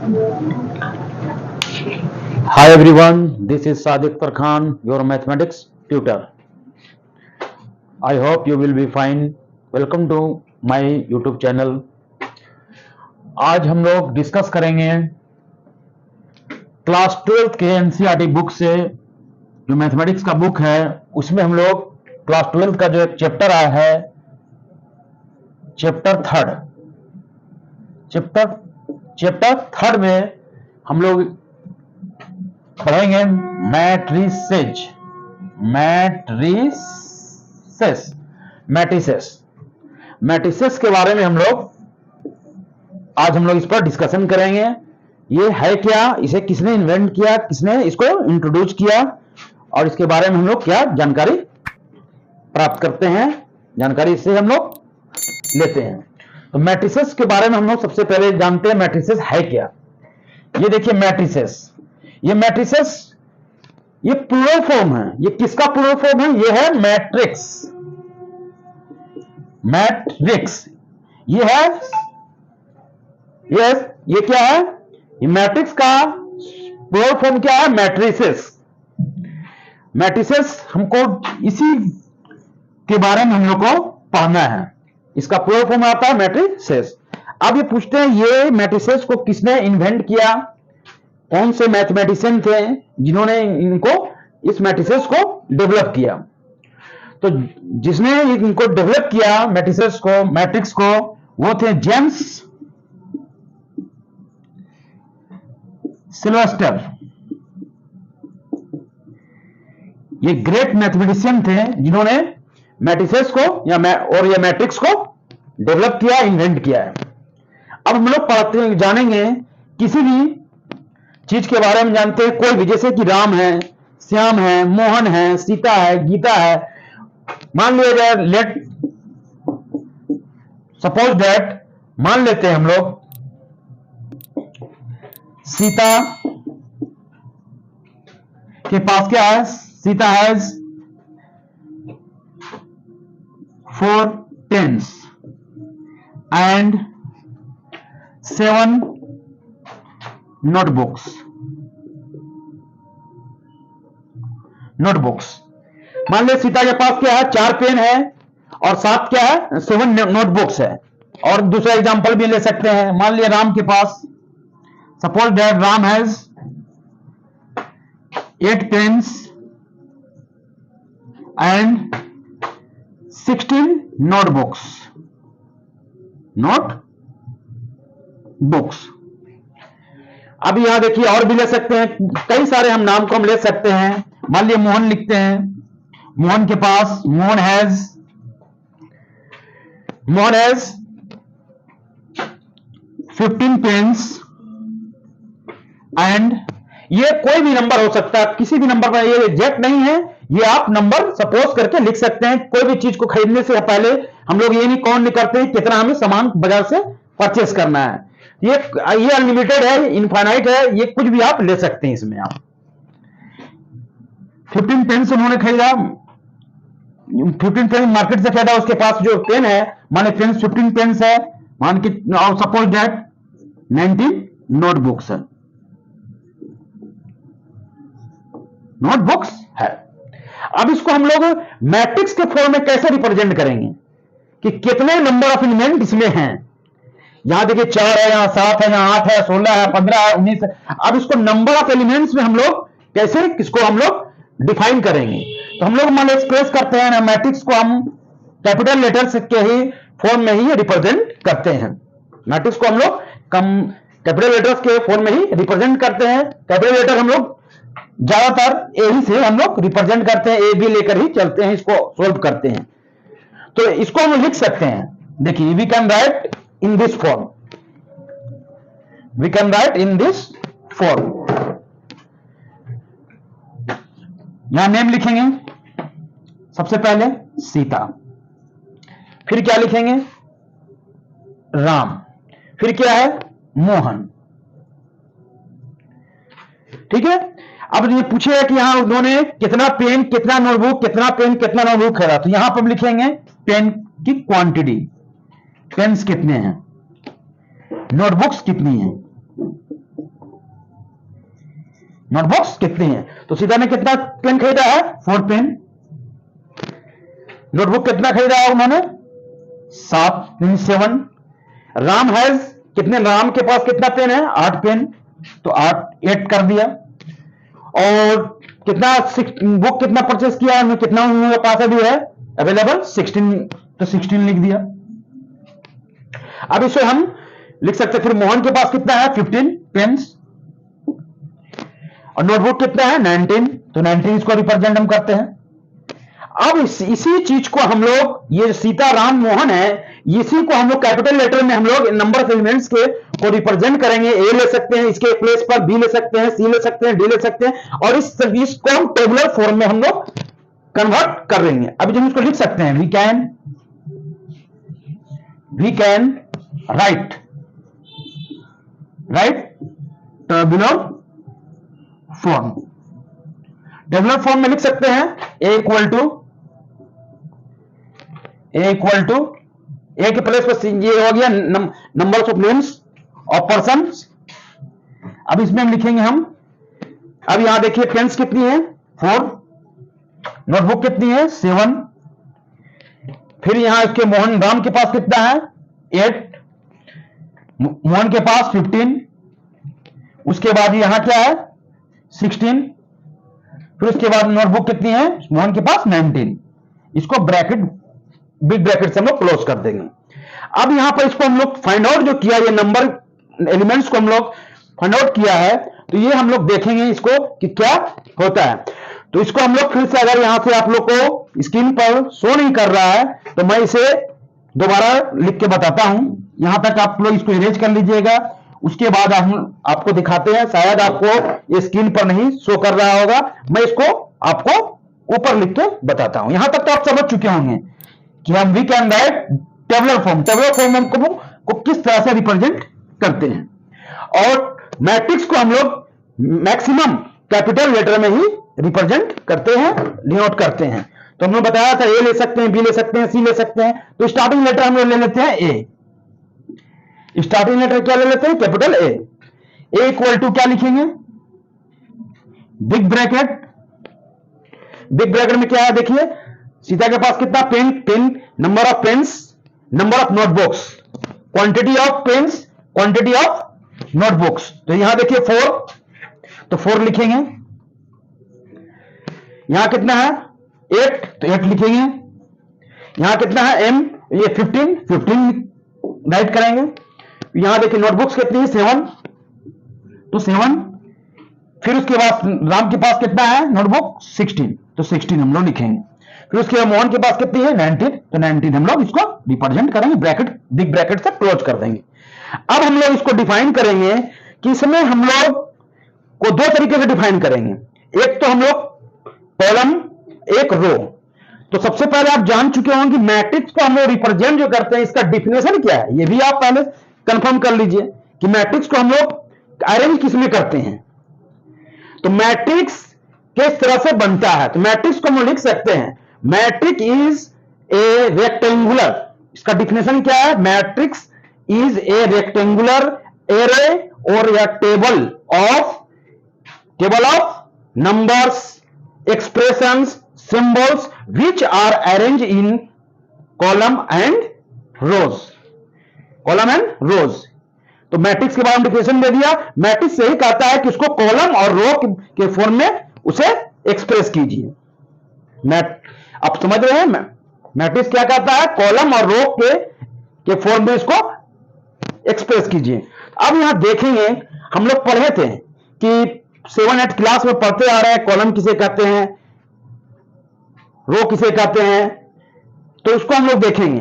Hi everyone, this is Sadiq Farkhan, your mathematics tutor. I hope you will be fine. Welcome to my YouTube channel. आज हम लोग discuss करेंगे class 12 के NCERT book से, जो mathematics का book है उसमें हम लोग क्लास 12 का जो चैप्टर आया है, चैप्टर थर्ड में हम लोग पढ़ेंगे मैट्रिसेस के बारे में आज हम लोग इस पर डिस्कशन करेंगे। ये है क्या, इसे किसने इन्वेंट किया, किसने इसको इंट्रोड्यूस किया, और इसके बारे में हम लोग क्या जानकारी प्राप्त करते हैं, जानकारी इससे हम लोग लेते हैं। तो मैट्रिसेस के बारे में हम लोग सबसे पहले जानते हैं मैट्रिसेस है क्या। ये देखिए मैट्रिसेस ये प्लूरल फॉर्म है। ये किसका प्लूरल फॉर्म है? ये है मैट्रिक्स। ये है ये क्या है? ये मैट्रिक्स का प्लूरल फॉर्म क्या है? मैट्रिसेस हमको इसी के बारे में हम लोग को पढ़ना है। इसका प्लूरल फॉर्म आता है मैट्रिसेस। अब ये पूछते हैं ये मैट्रिसेस को किसने इन्वेंट किया, कौन से मैथमेटिशियन थे जिन्होंने इस मैट्रिसेस को डेवलप किया। तो जिसने इनको डेवलप किया मैट्रिक्स को, वो थे जेम्स सिल्वेस्टर। ये ग्रेट मैथमेटिशियन थे जिन्होंने मैट्रिसेस को या मैट्रिक्स को डेवलप किया, इन्वेंट किया है। अब हम लोग जानेंगे किसी भी चीज के बारे में जानते हैं, कोई भी, जैसे कि राम है, श्याम है, मोहन है, सीता है, गीता है। मान लिया जाए, मान लेते हैं हम लोग सीता के पास क्या है? Sita has 4 pens and 7 notebooks. मान लिया सीता के पास क्या है? 4 पेन है और 7 क्या है? 7 नोटबुक्स है। और दूसरा एग्जांपल भी ले सकते हैं। मान लिया राम के पास, suppose that Ram has 8 pens and 16 notebooks. अब यहां देखिए और भी ले सकते हैं, कई सारे हम नाम को हम ले सकते हैं। मान लिया मोहन लिखते हैं। मोहन के पास मोहन हैज 15 पेन्स एंड, ये कोई भी नंबर हो सकता है, किसी भी नंबर पर, ये एग्जैक्ट नहीं है, ये आप नंबर सपोज करके लिख सकते हैं। कोई भी चीज को खरीदने से पहले हम लोग ये नहीं करते हैं कितना हमें सामान बाजार से परचेस करना है। ये अनलिमिटेड है, इनफाइनाइट है, ये कुछ भी आप ले सकते हैं इसमें। आप 15 पेन से उन्होंने खरीदा, 15 पेन मार्केट से खरीदा, उसके पास जो पेन है, माने पेन 15 पेन है, मान के सपोज दैट 19 नोटबुक्स है। अब इसको हम लोग मैट्रिक्स के फॉर्म में कैसे रिप्रेजेंट करेंगे कि कितने नंबर ऑफ एलिमेंट इसमें हैं। यहां देखिए 4 है, यहां 7 है, यहां 8 है, 16 है, 15 है, 19 है। अब इसको नंबर ऑफ एलिमेंट्स में हम लोग कैसे किसको हम लोग डिफाइन करेंगे। तो हम लोग मान एक्सप्रेस करते हैं मैट्रिक्स को, हम कैपिटल लेटर्स के ही फॉर्म में ही रिप्रेजेंट करते हैं। मैट्रिक्स को हम लोग कैपिटल लेटर्स के फॉर्म में ही रिप्रेजेंट करते हैं। कैपिटल लेटर हम लोग ज्यादातर ए ही से हम लोग रिप्रेजेंट करते हैं, ए बी लेकर ही चलते हैं, इसको सोल्व करते हैं। तो इसको हम लिख सकते हैं, देखिए we can write in this form, यहां नेम लिखेंगे सबसे पहले सीता, फिर क्या लिखेंगे? राम, फिर क्या है? मोहन। ठीक है। अब ये पूछेगा कि यहां उन्होंने कितना पेन, कितना नोटबुक खरीदा, तो यहां पर लिखेंगे पेन की क्वांटिटी, पेन्स कितने हैं, नोटबुक्स कितनी हैं। नोटबुक्स कितनी है? तो सीता ने कितना पेन खरीदा है? 4 पेन। नोटबुक कितना खरीदा है उन्होंने? 7। राम हैज, कितने, राम के पास कितना पेन है? 8 पेन, तो 8 कर दिया। और कितना बुक कितना परचेस किया है, कितना उनके पास अभी है अवेलेबल? 16, तो 16 लिख दिया। अब इसे हम लिख सकते हैं, फिर मोहन के पास कितना है? 15 पेन्स। और नोटबुक कितना है? 19, तो 19 इसको रिप्रेजेंट हम करते हैं। अब इसी चीज को हम लोग, ये सीता राम मोहन है, इसी को हम लोग कैपिटल लेटर में हम लोग नंबर ऑफ एलिमेंट्स के को रिप्रेजेंट करेंगे। ए ले सकते हैं, इसके प्लेस पर बी ले सकते हैं, सी ले सकते हैं, डी ले सकते हैं, और इसको हम टेबुलर फॉर्म में हम लोग कन्वर्ट कर देंगे। अभी हम इसको लिख सकते हैं, we can write tabular form में लिख सकते हैं ए इक्वल टू ए के प्लेस पर ये हो गया numbers of names of person. अब इसमें हम लिखेंगे हम, अब यहां देखिए पेन्स कितनी है? 4। नोटबुक कितनी है? 7। फिर यहां इसके राम के पास कितना है? 8। मोहन के पास 15। उसके बाद यहां क्या है? 16। फिर उसके बाद नोटबुक कितनी है? मोहन के पास 19। इसको ब्रैकेट, बिग ब्रैकेट से हम लोग क्लोज कर देंगे। अब यहां पर इसको हम लोग फाइंड आउट जो किया, ये नंबर एलिमेंट्स को हम लोग फाइंड आउट किया है, तो ये हम लोग देखेंगे इसको कि क्या होता है। तो इसको हम लोग फिर से, अगर यहां से आप लोग को स्क्रीन पर शो नहीं कर रहा है तो मैं इसे दोबारा लिख के बताता हूं। यहां तक आप लोग इसको इरेज कर लीजिएगा, उसके बाद हम आपको दिखाते हैं। शायद आपको ये स्क्रीन पर नहीं शो कर रहा होगा, मैं इसको आपको ऊपर लिख के बताता हूं। यहां तक तो आप समझ चुके होंगे कि हम we can write tabular form हम को किस तरह से रिप्रेजेंट करते हैं। और मैट्रिक्स को हम लोग मैक्सिमम कैपिटल लेटर में ही रिप्रेजेंट करते हैं, डिनोट करते हैं। तो हमने बताया था ए ले सकते हैं, बी ले सकते हैं, सी ले सकते हैं। तो स्टार्टिंग लेटर हम लोग ले लेते हैं ए। स्टार्टिंग लेटर क्या ले लेते हैं? Capital A. A equal to क्या लिखेंगे? Big bracket. बिग ब्रैकेट में क्या है देखिए, सीता के पास कितना pen, number of pens, number of notebooks, quantity of pens, quantity of notebooks. तो यहां देखिए 4, तो 4 लिखेंगे। यहां कितना है? 8, तो 8 लिखेंगे। यहां कितना है? एम, ये 15 राइट करेंगे। यहां देखिए नोटबुक्स कितनी है? 7, तो 7। फिर उसके बाद राम के पास कितना है नोटबुक? 16, तो 16 हम लोग लिखेंगे। फिर उसके बाद मोहन के पास कितनी है? 19, तो 19 हम लोग इसको रिप्रेजेंट करेंगे, ब्रैकेट, बिग ब्रैकेट से क्लोज कर देंगे। अब हम लोग इसको डिफाइन करेंगे कि इसमें हम लोग को 2 तरीके से डिफाइन करेंगे। एक तो हम लोग कॉलम, एक रो। तो सबसे पहले आप जान चुके होंगे कि मैट्रिक्स को हम लोग रिप्रेजेंट जो करते हैं, इसका डिफिनेशन क्या है, ये भी आप पहले कंफर्म कर लीजिए कि मैट्रिक्स को हम लोग अरेंज किसमें करते हैं। तो मैट्रिक्स किस तरह से बनता है, तो मैट्रिक्स को हम लिख सकते हैं, मैट्रिक्स इज ए रेक्टेंगुलर। इसका डिफिनेशन क्या है? Matrix is a rectangular array or या table of numbers, expressions, symbols which are arrange in column and rows. तो मैट्रिक्स के बारे में डिफिनेशन दे दिया। मैट्रिक्स यही कहता है कि उसको कॉलम और रो के फॉर्म में उसे एक्सप्रेस कीजिए। आप समझ रहे हैं मैट्रिक्स क्या कहता है? कॉलम और रो के फॉर्म में इसको एक्सप्रेस कीजिए। अब यहां देखेंगे, हम लोग पढ़े थे कि 7-8 क्लास में पढ़ते आ रहे हैं कॉलम किसे कहते हैं, रो किसे कहते हैं, तो उसको हम लोग देखेंगे।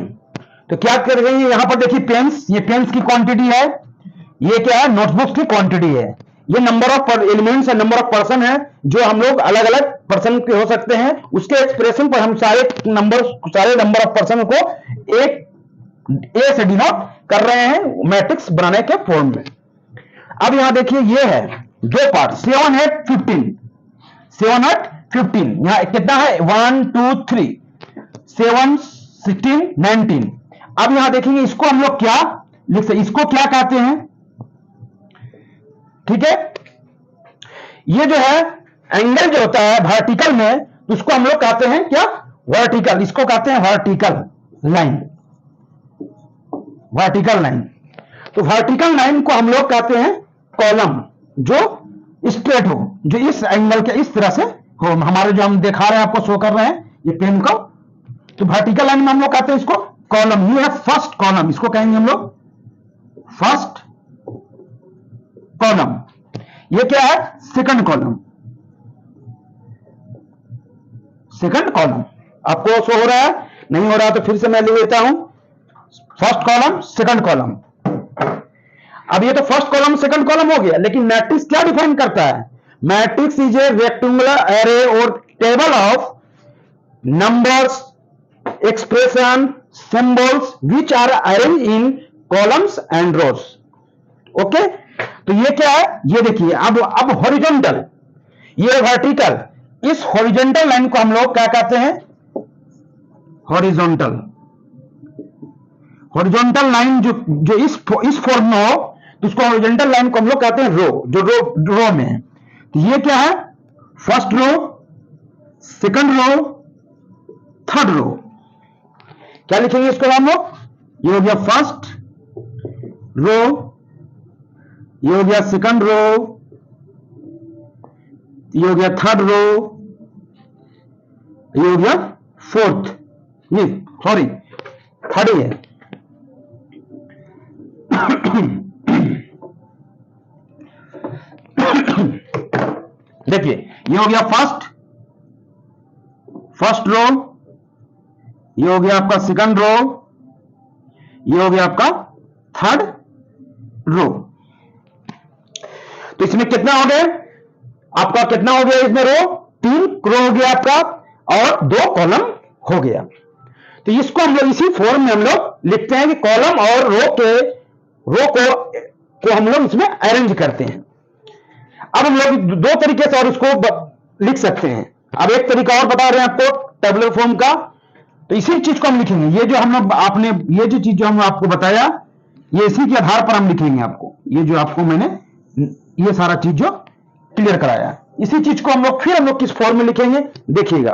तो क्या करेंगे, यहां पर देखिए पेन्स, ये पेन्स की क्वांटिटी है, ये क्या है? नोटबुक्स की क्वांटिटी है। ये नंबर ऑफ एलिमेंट्स है, नंबर ऑफ पर्सन है, जो हम लोग अलग अलग पर्सन के हो सकते हैं। उसके एक्सप्रेशन पर हम सारे नंबर ऑफ पर्सन को एक ए से डिनोट कर रहे हैं मैट्रिक्स बनाने के फॉर्म में। अब यहां देखिए ये है 2 पार्ट, 7, 8, 15। 7, 8, 15 यहां कितना है? 1, 2, 3, 7, 16, 19। अब यहां देखेंगे इसको हम लोग क्या लिख सकते, इसको क्या कहते हैं? ठीक है, ये जो है एंगल जो होता है वर्टिकल में, तो उसको हम लोग कहते हैं क्या, वर्टिकल, इसको कहते हैं वर्टिकल लाइन, वर्टिकल लाइन। तो वर्टिकल लाइन को हम लोग कहते हैं कॉलम, जो स्ट्रेट हो, जो इस एंगल के इस तरह से हो। हमारे जो हम दिखा रहे हैं आपको, शो कर रहे हैं ये पेन को, तो वर्टिकल लाइन में हम लोग कहते हैं इसको कॉलम। ये है फर्स्ट कॉलम, इसको कहेंगे हम लोग फर्स्ट कॉलम। ये क्या है, सेकंड कॉलम, सेकंड कॉलम। आपको शो हो रहा है, नहीं हो रहा तो फिर से मैं लिख देता हूं, फर्स्ट कॉलम सेकंड कॉलम। अब ये तो फर्स्ट कॉलम सेकंड कॉलम हो गया, लेकिन मैट्रिक्स क्या डिफाइन करता है? Matrix is a rectangular array or table of numbers, expression, symbols which are arrange in columns and rows. Okay, तो ये क्या है, ये देखिए, अब हॉरिजॉन्टल, ये वर्टिकल, इस हॉरिजॉन्टल लाइन को हम लोग क्या कहते हैं, हॉरिजॉन्टल। हॉरिजॉन्टल लाइन जो इस फॉर्म में हो, तो उसको हॉरिजॉन्टल लाइन को हम लोग कहते हैं रो, जो रो में है। तो ये क्या है, first row, second row, third row. क्या लिखेंगे इसको हम लोग, ये हो गया फर्स्ट रो, ये हो गया सेकंड रो, ये हो गया थर्ड रो, ये हो गया फोर्थ, ये सॉरी थर्ड ही है। देखिए, ये हो गया फर्स्ट रो, ये हो गया आपका सेकंड रो, ये हो गया आपका थर्ड रो। तो इसमें कितना हो गया आपका, कितना हो गया इसमें रो, 3 रो हो गया आपका, और 2 कॉलम हो गया। तो इसको हम लोग इसी फॉर्म में हम लोग लिखते हैं कि कॉलम और रो को हम लोग इसमें अरेंज करते हैं। अब हम लोग 2 तरीके से और उसको लिख सकते हैं। अब एक तरीका और बता रहे हैं आपको टेबुलर फॉर्म का, तो इसी चीज को हम लिखेंगे। ये जो हम लोग आपने ये जो चीज जो हम आपको बताया, ये इसी के आधार पर हम लिखेंगे आपको, ये जो आपको मैंने ये सारा चीज जो क्लियर कराया, इसी चीज को हम लोग फिर हम लोग किस फॉर्म में लिखेंगे, देखिएगा।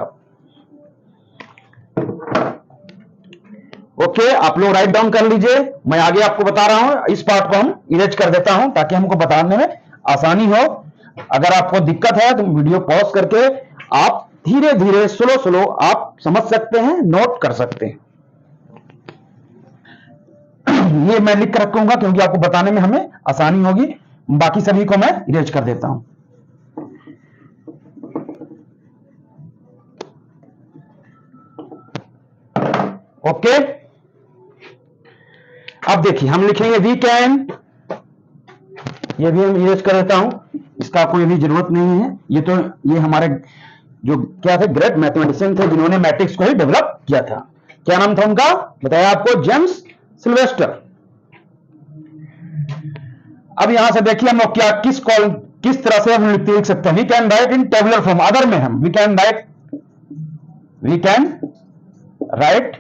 ओके, आप लोग राइट डाउन कर लीजिए, मैं आगे आपको बता रहा हूं। इस पार्ट को हम इरेज कर देता हूं ताकि हमको बताने में आसानी हो। अगर आपको दिक्कत है तो वीडियो पॉज करके आप धीरे धीरे स्लो आप समझ सकते हैं, नोट कर सकते हैं। ये मैं लिख कर रखूंगा क्योंकि आपको बताने में हमें आसानी होगी। बाकी सभी को मैं इरेज कर देता हूं। ओके, अब देखिए हम लिखेंगे वी कैन, ये भी हम इरेज कर देता हूं, इसका कोई भी जरूरत नहीं है। ये हमारे जो क्या थे, ग्रेट मैथमेटिशियन थे जिन्होंने मैट्रिक्स को ही डेवलप किया था। क्या नाम था उनका, बताया आपको, जेम्स सिल्वेस्टर। अब यहां से देखिए हम लोग क्या किस तरह से हम लिख सकते हैं। We can write in tabular form, other में हम we can write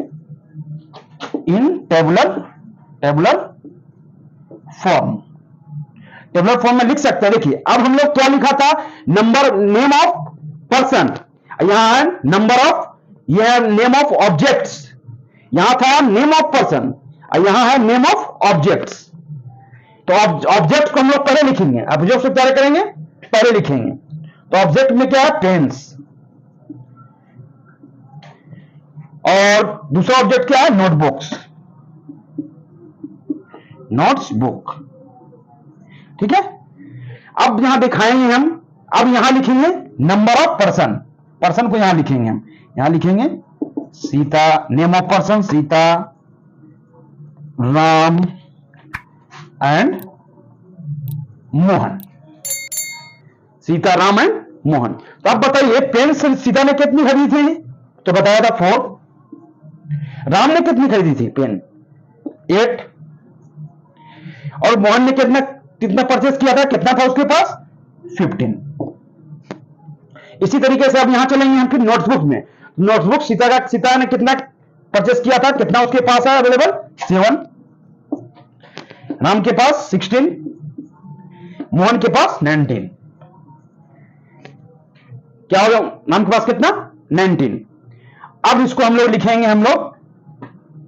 in tabular form. Tabular form में लिख सकते हैं। देखिए अब हम लोग क्या लिखा था, नंबर, नेम ऑफ पर्सन, यहां है नंबर ऑफ, यह नेम ऑफ ऑब्जेक्ट्स, यहां था नेम ऑफ पर्सन, यहां है नेम ऑफ ऑब्जेक्ट्स। तो ऑब्जेक्ट को हम लोग पहले लिखेंगे, ऑब्जेक्ट से पहले करेंगे, पहले लिखेंगे। तो ऑब्जेक्ट में क्या है, पेन्स, और दूसरा ऑब्जेक्ट क्या है, नोटबुक्स, नोट्स बुक। ठीक है, अब यहां दिखाएंगे हम, अब यहां लिखेंगे नंबर ऑफ पर्सन, पर्सन को यहां लिखेंगे हम, यहां लिखेंगे Sita, name of person Sita, Ram and Mohan, Sita, Ram and Mohan. तो अब बताइए पेन से सीता ने कितनी खरीदी थी, तो बताया था 4। राम ने कितनी खरीदी थी पेन, 8। और मोहन ने कितना परचेस किया था, कितना था उसके पास, 15। इसी तरीके से अब यहां चलेंगे हम फिर नोटबुक में। नोटबुक सीता ने कितना परचेस किया था, कितना उसके पास है अवेलेबल, 7। राम के पास 16, मोहन के पास 19। क्या होगा नाम के पास कितना 19। अब इसको हम लोग लिखेंगे हम लोग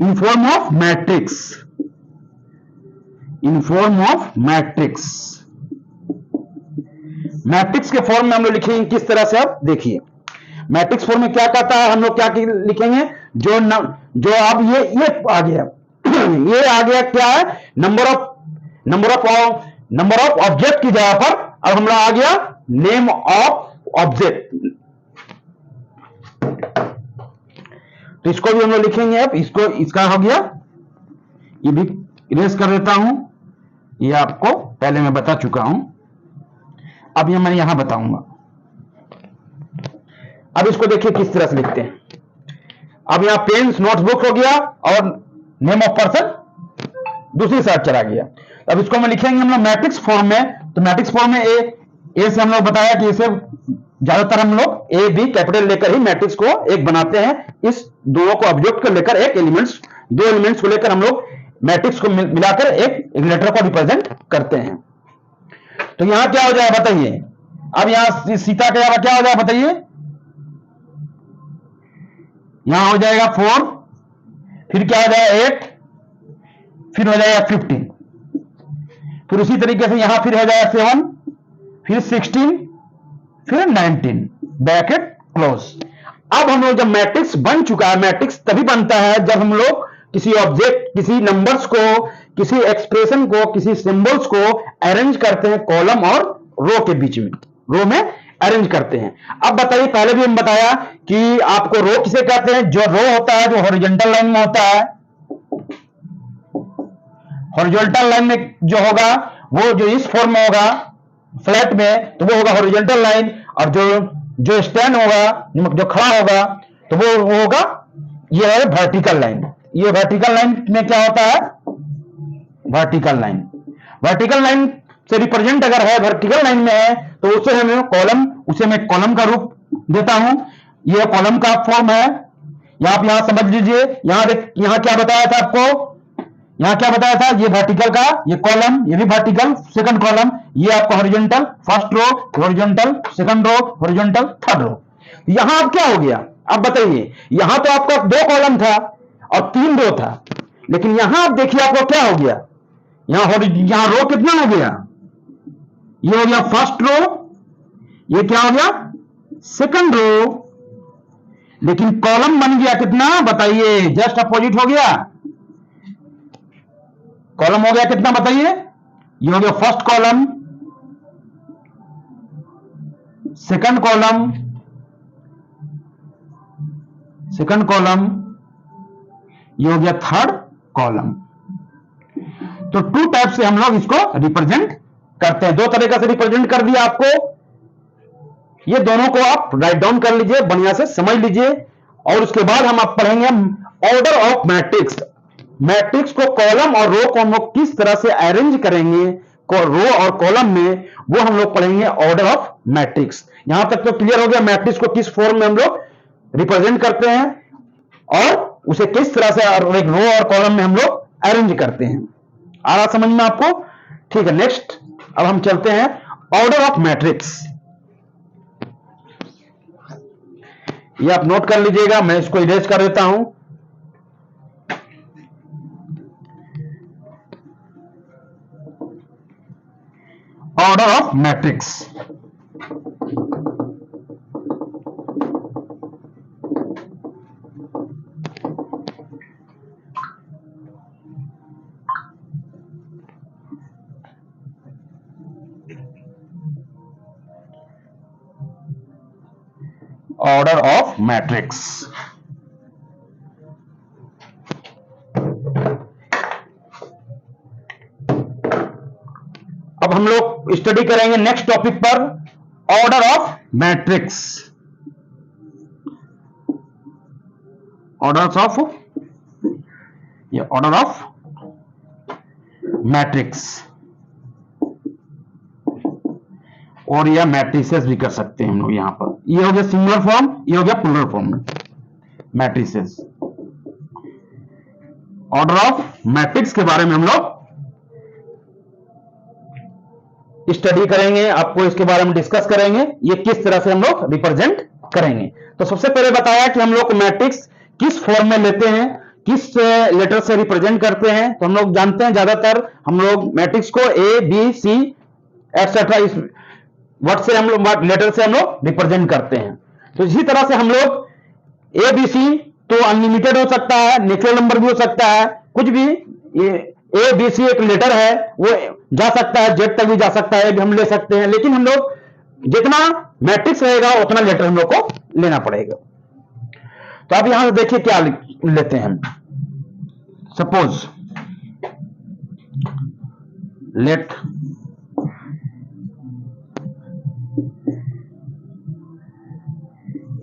in form of matrix, in form of matrix. Matrix के फॉर्म में हम लोग लिखेंगे किस तरह से, आप देखिए मैट्रिक्स फॉर्म में क्या कहता है, हम लोग क्या लिखेंगे, जो अब ये आ गया ये आ गया क्या है, नंबर ऑफ ऑब्जेक्ट की जगह पर अब हम लोग आ गया नेम ऑफ ऑब्जेक्ट। तो इसको भी हम लोग लिखेंगे, अब इसको इसका हो गया, ये भी इरेज कर देता हूं, ये आपको पहले मैं बता चुका हूं, अब ये मैं यहां बताऊंगा। अब इसको देखिए किस तरह से लिखते हैं। अब यहां पेन्स नोटबुक हो गया और नेम ऑफ पर्सन दूसरी साइड चला गया। अब इसको हम लिखेंगे हम लोग मैट्रिक्स फॉर्म में। तो मैट्रिक्स फॉर्म में ए से हम लोग बताया कि इसे ज्यादातर हम लोग ए बी कैपिटल लेकर ही मैट्रिक्स को एक बनाते हैं। इस दो को ऑब्जेक्ट को लेकर एक एलिमेंट्स, दो एलिमेंट्स को लेकर हम लोग मैट्रिक्स को मिलाकर एक लेटर को रिप्रेजेंट करते हैं। तो यहां क्या हो जाएगा बताइए, अब यहां सीता के अलावा क्या हो जाएगा बताइए, यहां हो जाएगा 4, फिर क्या हो जाएगा 8, फिर हो जाएगा 15, फिर उसी तरीके से यहां फिर हो जाएगा 7, फिर 16, फिर 19 ब्रैकेट क्लोज। अब हम लोग जब मैट्रिक्स बन चुका है, मैट्रिक्स तभी बनता है जब हम लोग किसी ऑब्जेक्ट, किसी नंबर्स को, किसी एक्सप्रेशन को, किसी सिंबल्स को अरेंज करते हैं कॉलम और रो के बीच में, रो में अरेंज करते हैं। अब बताइए, पहले भी हम बताया कि आपको रो किसे कहते हैं, जो रो होता है जो हॉरिजॉन्टल लाइन में होता है। हॉरिजॉन्टल लाइन में जो होगा वो जो इस फॉर्म में होगा फ्लैट में, तो वो होगा हॉरिजॉन्टल लाइन, और जो स्टैंड होगा, जो खड़ा होगा, तो वो होगा, ये है वर्टिकल लाइन। ये वर्टिकल लाइन में क्या होता है, वर्टिकल लाइन, वर्टिकल लाइन से रिप्रेजेंट अगर है, वर्टिकल लाइन में है, तो उसे हमें कॉलम, उसे मैं कॉलम का रूप देता हूं। ये कॉलम का फॉर्म है, आप यहां समझ लीजिए। यहां क्या बताया था आपको, यहां क्या बताया था, ये वर्टिकल का ये कॉलम, ये भी वर्टिकल सेकंड कॉलम, ये आपका horizontal first row, horizontal second row, horizontal third row. यहां अब क्या हो गया, अब बताइए, यहां तो आपका 2 कॉलम था और 3 रो था, लेकिन यहां आप देखिए आपको क्या हो गया, यहां रो कितना हो गया, ये हो गया फर्स्ट रो, ये क्या हो गया सेकंड रो, लेकिन कॉलम बन गया कितना बताइए, जस्ट अपोजिट हो गया। कॉलम हो गया कितना बताइए, ये हो गया first column, second column, second column, ये हो गया थर्ड कॉलम। तो 2 टाइप से हम लोग इसको रिप्रेजेंट करते हैं, 2 तरीके से रिप्रेजेंट कर दिया आपको। ये दोनों को आप राइट डाउन कर लीजिए, बढ़िया से समझ लीजिए, और उसके बाद हम आप पढ़ेंगे ऑर्डर ऑफ मैट्रिक्स। मैट्रिक्स को कॉलम और रो को हम लोग किस तरह से अरेंज करेंगे, रो और कॉलम में, वो हम लोग पढ़ेंगे ऑर्डर ऑफ मैट्रिक्स। यहां तक तो क्लियर हो गया, मैट्रिक्स को किस फॉर्म में हम लोग रिप्रेजेंट करते हैं और उसे किस तरह से एक रो और कॉलम में हम लोग अरेंज करते हैं। आ रहा समझ में आपको, ठीक है। नेक्स्ट अब हम चलते हैं ऑर्डर ऑफ मैट्रिक्स। ये आप नोट कर लीजिएगा, मैं इसको इरेज कर देता हूं। Order of matrix, order of matrix. अब हम लोग स्टडी करेंगे नेक्स्ट टॉपिक पर, order of matrix. Order of, ये ऑर्डर ऑफ मैट्रिक्स, और या मैट्रिसेस भी कर सकते हैं हम लोग। यहां पर ये हो गया सिंगुलर फॉर्म, ये हो गया plural form matrices. Order of matrix के बारे में हम लोग स्टडी करेंगे, आपको इसके बारे में डिस्कस करेंगे, ये किस तरह से हम लोग रिप्रेजेंट करेंगे। तो सबसे पहले बताया कि हम लोग मैट्रिक्स किस फॉर्म में लेते हैं, किस लेटर से रिप्रेजेंट करते हैं। तो हम लोग जानते हैं ज्यादातर हम लोग मैट्रिक्स को ए बी सी एक्सेट्रा इस वर्ड से हम लोग लेटर से हम लोग रिप्रेजेंट करते हैं। तो इसी तरह से हम लोग ए बी सी तो अनलिमिटेड हो सकता है, नेचुरल नंबर भी हो सकता है, कुछ भी। ए बी सी एक लेटर है, वो जा सकता है, जेड तक भी जा सकता है, भी हम ले सकते हैं। लेकिन हम लोग जितना मैट्रिक्स रहेगा उतना लेटर हम लोग को लेना पड़ेगा। तो अब यहां से देखिए क्या लेते हैं। Suppose let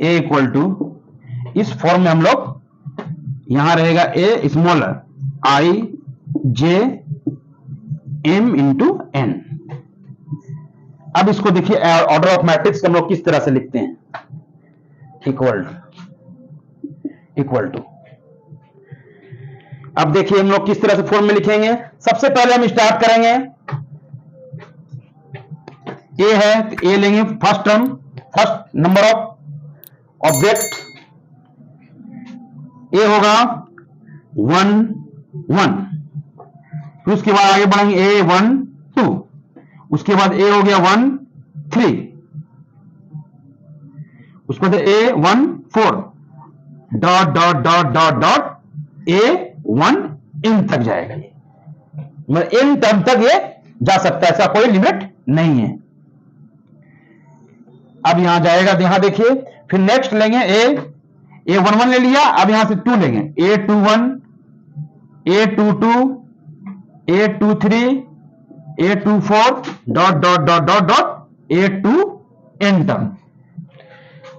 A equal to, इस फॉर्म में हम लोग यहां रहेगा A smaller I J M into N. अब इसको देखिए ऑर्डर ऑफ मैट्रिक्स हम लोग किस तरह से लिखते हैं। इक्वल टू अब देखिए हम लोग किस तरह से फॉर्म में लिखेंगे। सबसे पहले हम स्टार्ट करेंगे, ए है तो ए लेंगे first term, first number of object A होगा 1 1। फिर उसके बाद आगे बढ़ेंगे ए 1 2, उसके बाद ए हो गया 1 3, उसके बाद A 1 4 dot dot dot dot dot A 1 N तक जाएगा। मतलब एन टर्म तक ये जा सकता है, ऐसा कोई लिमिट नहीं है। अब यहां जाएगा, यहां देखिए, फिर नेक्स्ट लेंगे ए 1 1 ले लिया। अब यहां से 2 लेंगे, A 2 1 A 2 2 A 2 3 A 2 4 dot dot dot dot dot A 2 N term.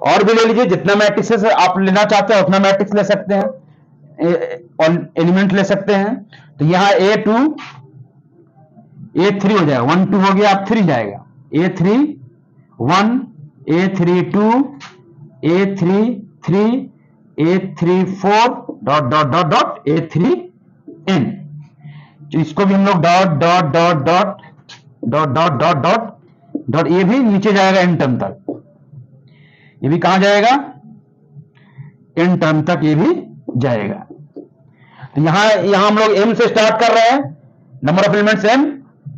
और भी ले लीजिए, जितना मैट्रिक्स आप लेना चाहते हैं उतना मैट्रिक्स ले सकते हैं, एलिमेंट ले सकते हैं। तो यहां ए 2 ए 3 हो जाएगा, 1 2 हो गया, अब 3 जाएगा, A 3 1 A 3 2 A 3 3 A 3 4 dot dot dot dot A 3 N. तो इसको भी हम लोग dot dot dot dot dot dot dot dot dot, ये भी नीचे जाएगा एन टर्म तक। ये भी कहां जाएगा, एन टर्म तक ये भी जाएगा। तो यहां हम लोग एम से स्टार्ट कर रहे हैं, नंबर ऑफ एलिमेंट्स एम,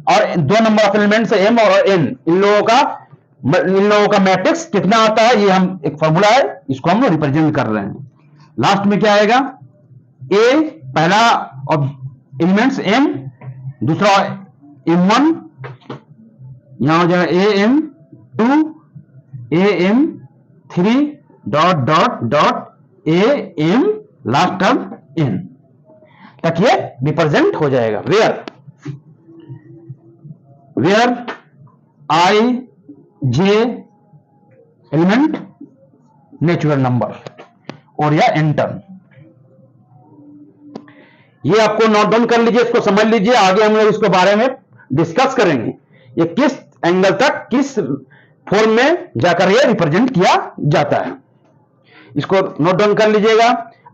और 2 नंबर ऑफ एलिमेंट्स एम और एन। इन लोगों का मैट्रिक्स कितना आता है, ये हम एक फॉर्मूला है, इसको हम लोग रिप्रेजेंट कर रहे हैं। लास्ट में क्या आएगा, ए पहला एलिमेंट्स एम, दूसरा m1, यहां हो जाएगा A M 2 A M 3 dot dot dot A M last term N तक ये रिप्रेजेंट हो जाएगा। Where I J element natural number और या एन टर्म। ये आपको नोट डाउन कर लीजिए, इसको समझ लीजिए, आगे हम लोग इसके बारे में डिस्कस करेंगे, ये किस एंगल तक किस फॉर्म में जाकर ये रिप्रेजेंट किया जाता है। इसको नोट डाउन कर लीजिएगा।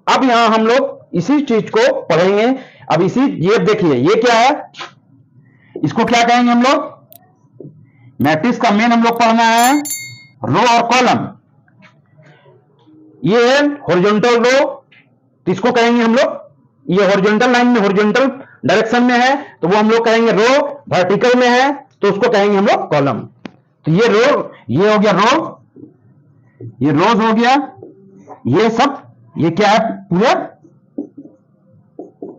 अब यहां हम लोग इसी चीज को पढ़ेंगे। अब ये देखिए, ये क्या है, इसको क्या कहेंगे हम लोग, मैट्रिक्स का मेन हम लोग पढ़ना है रो और कॉलम। ये है हॉरिजॉन्टल रो, तो इसको कहेंगे हम लोग, ये हॉरिजॉन्टल लाइन में हॉरिजॉन्टल डायरेक्शन में है तो वो हम लोग कहेंगे रो, वर्टिकल में है तो उसको कहेंगे हम लोग कॉलम। तो ये रो, ये हो गया रो, ये रोज हो गया, ये सब ये क्या है पूरा,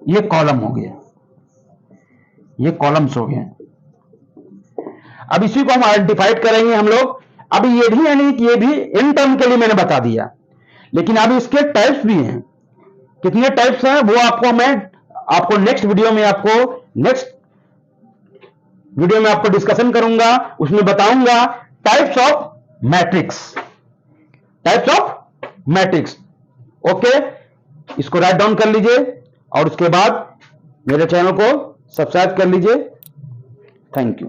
ये कॉलम हो गया, ये कॉलम्स हो गए। अब इसी को हम आइडेंटिफाइड करेंगे हम लोग। अब ये भी यानी कि ये भी इन टर्म के लिए मैंने बता दिया, लेकिन अब इसके टाइप्स भी हैं। कितने टाइप्स हैं वो आपको नेक्स्ट वीडियो में आपको डिस्कशन करूंगा, उसमें बताऊंगा टाइप्स ऑफ मैट्रिक्स। ओके, इसको राइट डाउन कर लीजिए और उसके बाद मेरे चैनल को सब्सक्राइब कर लीजिए। Thank you.